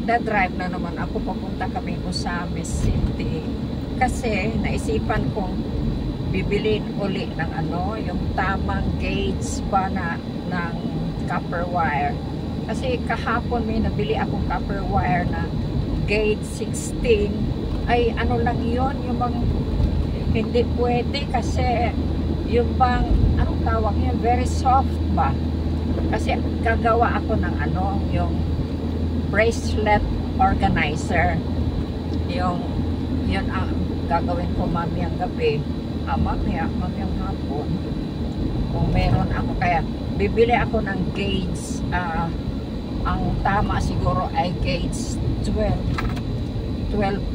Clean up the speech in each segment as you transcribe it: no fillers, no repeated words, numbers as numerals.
nagda-drive na naman ako papunta kami Osamis City. Kasi naisipan kong bibilin uli ng ano, yung tamang gauge ba na ng copper wire. Kasi kahapon may nabili akong copper wire na gauge 16. Ay ano lang yon, yung bang hindi pwede kasi yung bang anong tawag yun, very soft ba? Kasi gagawa ako ng ano, yung bracelet organizer. Yun ang gagawin ko mamayang gabi. Mamayang hapon. Kung meron ako, kaya bibili ako ng gauge. Ang tama siguro ay gauge 12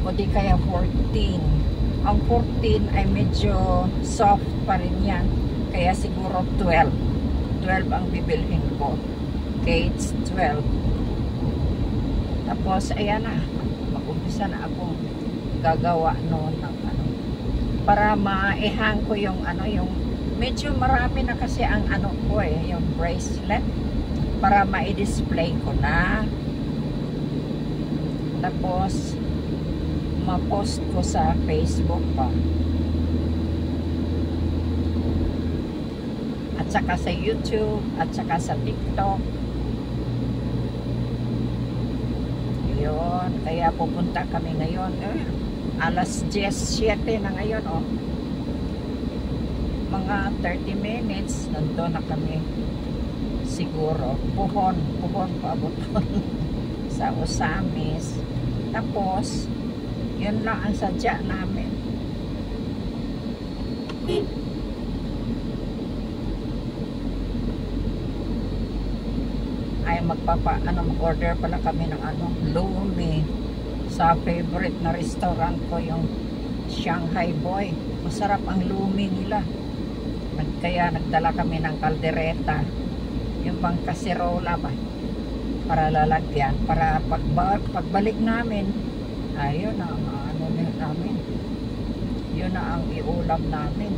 o di kaya 14. Ang 14 ay medyo soft pa rin yan, kaya siguro 12 ang bibilhin ko, gauge 12. Tapos ayan na, mag-umpisa na akong gagawa noon ng ano, para maihang ko yung ano, yung medyo marami na kasi ang ano ko yung bracelet, para ma-display ko na, tapos ma-post ko sa Facebook pa, at saka sa YouTube, at saka sa TikTok. Yun, kaya pupunta kami ngayon. Alas 10:07 na ngayon, oh. Mga 30 minutes nandun na kami siguro. Puhon paabot sa Osamis. Tapos yun lang ang sadya namin. Ay mag-order pala kami ng ano, lumi sa favorite na restaurant ko, yung Shanghai Boy. Masarap ang lumi nila. Kaya nagdala kami ng kaldereta, yung pang kaserola ba, para lalagyan, para pagbalik namin, ayun na ang ano namin, yun na ang iulam namin.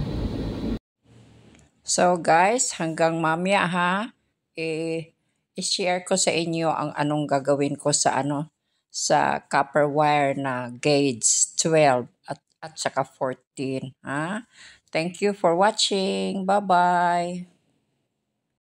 So guys, hanggang mamaya ha, i-share ko sa inyo ang anong gagawin ko sa ano, sa copper wire na gauge 12 at saka 14 ha. Thank you for watching. Bye bye.